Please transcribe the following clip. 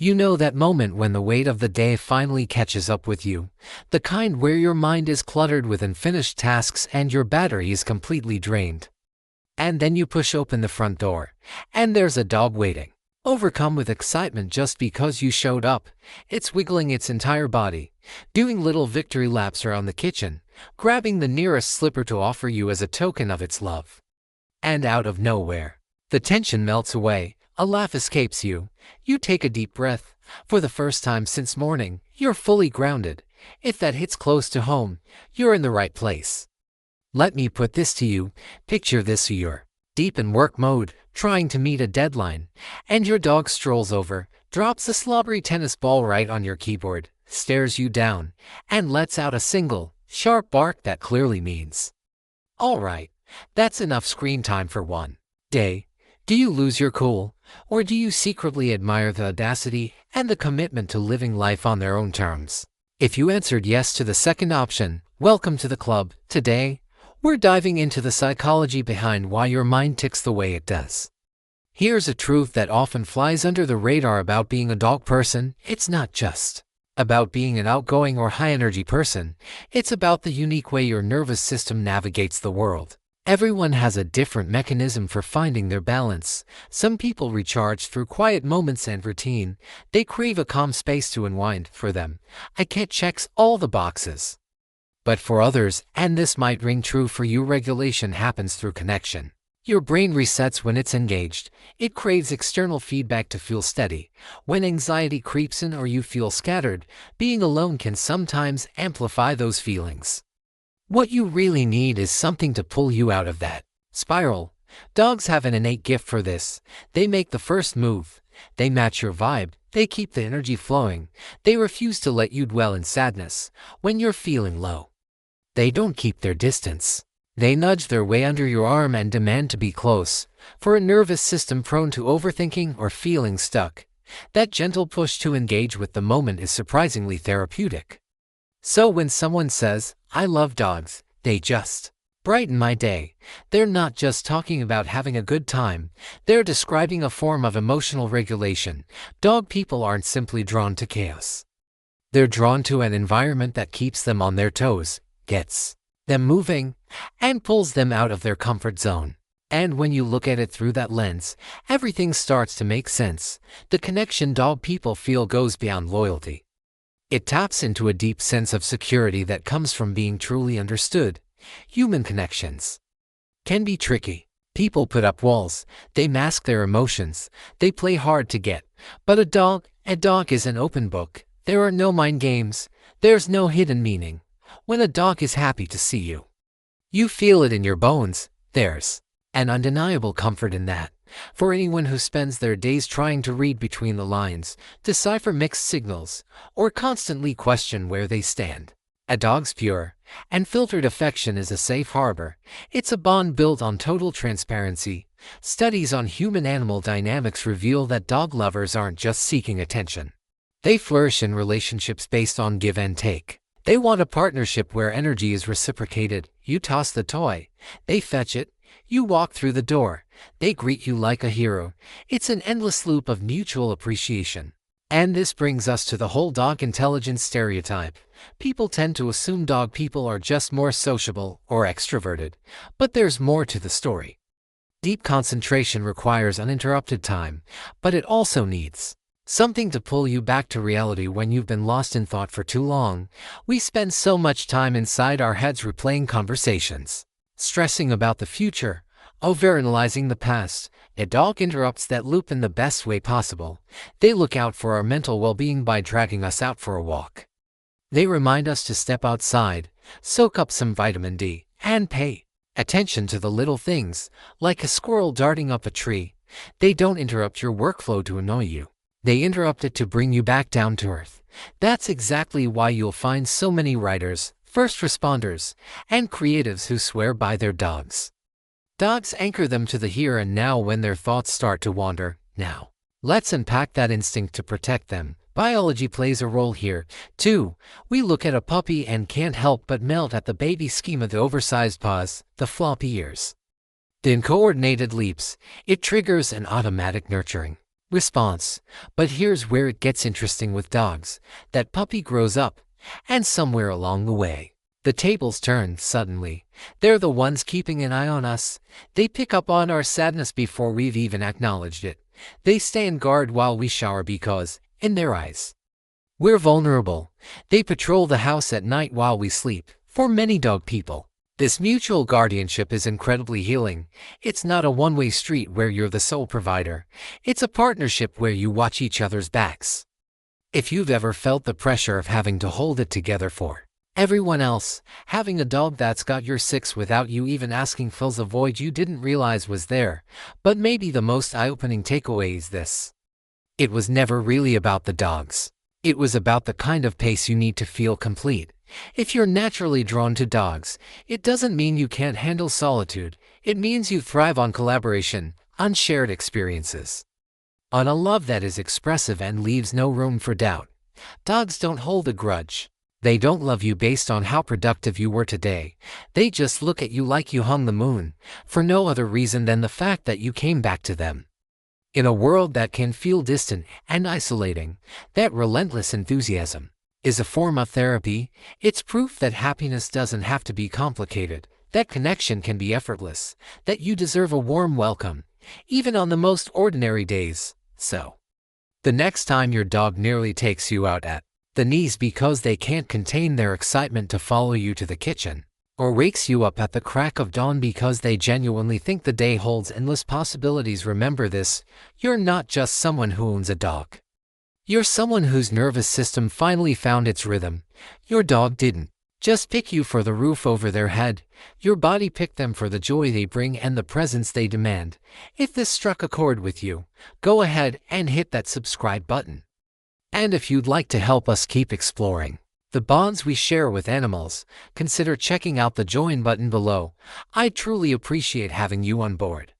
You know that moment when the weight of the day finally catches up with you, the kind where your mind is cluttered with unfinished tasks and your battery is completely drained. And then you push open the front door, and there's a dog waiting. Overcome with excitement just because you showed up, it's wiggling its entire body, doing little victory laps around the kitchen, grabbing the nearest slipper to offer you as a token of its love. And out of nowhere, the tension melts away, a laugh escapes you, you take a deep breath. For the first time since morning, you're fully grounded. If that hits close to home, you're in the right place. Let me put this to you, picture this: you're deep in work mode, trying to meet a deadline, and your dog strolls over, drops a slobbery tennis ball right on your keyboard, stares you down, and lets out a single, sharp bark that clearly means, "All right, that's enough screen time for one day." Do you lose your cool, or do you secretly admire the audacity and the commitment to living life on their own terms? If you answered yes to the second option, welcome to the club. Today, we're diving into the psychology behind why your mind ticks the way it does. Here's a truth that often flies under the radar about being a dog person: it's not just about being an outgoing or high-energy person, it's about the unique way your nervous system navigates the world. Everyone has a different mechanism for finding their balance. Some people recharge through quiet moments and routine. They crave a calm space to unwind. For them, I can't checks all the boxes. But for others, and this might ring true for you, regulation happens through connection. Your brain resets when it's engaged. It craves external feedback to feel steady. When anxiety creeps in or you feel scattered, being alone can sometimes amplify those feelings. What you really need is something to pull you out of that spiral. Dogs have an innate gift for this. They make the first move. They match your vibe. They keep the energy flowing. They refuse to let you dwell in sadness when you're feeling low. They don't keep their distance. They nudge their way under your arm and demand to be close. For a nervous system prone to overthinking or feeling stuck, that gentle push to engage with the moment is surprisingly therapeutic. So when someone says, "I love dogs, they just brighten my day," they're not just talking about having a good time, they're describing a form of emotional regulation. Dog people aren't simply drawn to chaos. They're drawn to an environment that keeps them on their toes, gets them moving, and pulls them out of their comfort zone. And when you look at it through that lens, everything starts to make sense. The connection dog people feel goes beyond loyalty. It taps into a deep sense of security that comes from being truly understood. Human connections can be tricky. People put up walls, they mask their emotions, they play hard to get. But a dog is an open book. There are no mind games, there's no hidden meaning. When a dog is happy to see you, you feel it in your bones. There's an undeniable comfort in that. For anyone who spends their days trying to read between the lines, decipher mixed signals, or constantly question where they stand, a dog's pure and filtered affection is a safe harbor. It's a bond built on total transparency. Studies on human-animal dynamics reveal that dog lovers aren't just seeking attention. They flourish in relationships based on give and take. They want a partnership where energy is reciprocated. You toss the toy, they fetch it. You walk through the door, they greet you like a hero. It's an endless loop of mutual appreciation. And this brings us to the whole dog intelligence stereotype. People tend to assume dog people are just more sociable or extroverted, but there's more to the story. Deep concentration requires uninterrupted time, but it also needs something to pull you back to reality when you've been lost in thought for too long. We spend so much time inside our heads replaying conversations, stressing about the future, overanalyzing the past. A dog interrupts that loop in the best way possible. They look out for our mental well-being by dragging us out for a walk. They remind us to step outside, soak up some vitamin D, and pay attention to the little things, like a squirrel darting up a tree. They don't interrupt your workflow to annoy you. They interrupt it to bring you back down to earth. That's exactly why you'll find so many writers, first responders, and creatives who swear by their dogs. Dogs anchor them to the here and now when their thoughts start to wander. Now, let's unpack that instinct to protect them. Biology plays a role here, too. We look at a puppy and can't help but melt at the baby schema: the oversized paws, the floppy ears, the uncoordinated leaps. It triggers an automatic nurturing Response. But here's where it gets interesting with dogs. That puppy grows up, and somewhere along the way, the tables turn suddenly. They're the ones keeping an eye on us. They pick up on our sadness before we've even acknowledged it. They stand guard while we shower because, in their eyes, we're vulnerable. They patrol the house at night while we sleep. For many dog people, this mutual guardianship is incredibly healing. It's not a one-way street where you're the sole provider. It's a partnership where you watch each other's backs. If you've ever felt the pressure of having to hold it together for everyone else, having a dog that's got your six without you even asking fills a void you didn't realize was there. But maybe the most eye-opening takeaway is this. It was never really about the dogs. It was about the kind of pace you need to feel complete. If you're naturally drawn to dogs, it doesn't mean you can't handle solitude. It means you thrive on collaboration, on shared experiences, on a love that is expressive and leaves no room for doubt. Dogs don't hold a grudge. They don't love you based on how productive you were today. They just look at you like you hung the moon, for no other reason than the fact that you came back to them. In a world that can feel distant and isolating, that relentless enthusiasm is a form of therapy. It's proof that happiness doesn't have to be complicated, that connection can be effortless, that you deserve a warm welcome, even on the most ordinary days. So, the next time your dog nearly takes you out at the knees because they can't contain their excitement to follow you to the kitchen, or wakes you up at the crack of dawn because they genuinely think the day holds endless possibilities, remember this: you're not just someone who owns a dog. You're someone whose nervous system finally found its rhythm. Your dog didn't just pick you for the roof over their head. Your body picked them for the joy they bring and the presence they demand. If this struck a chord with you, go ahead and hit that subscribe button. And if you'd like to help us keep exploring the bonds we share with animals, consider checking out the join button below. I truly appreciate having you on board.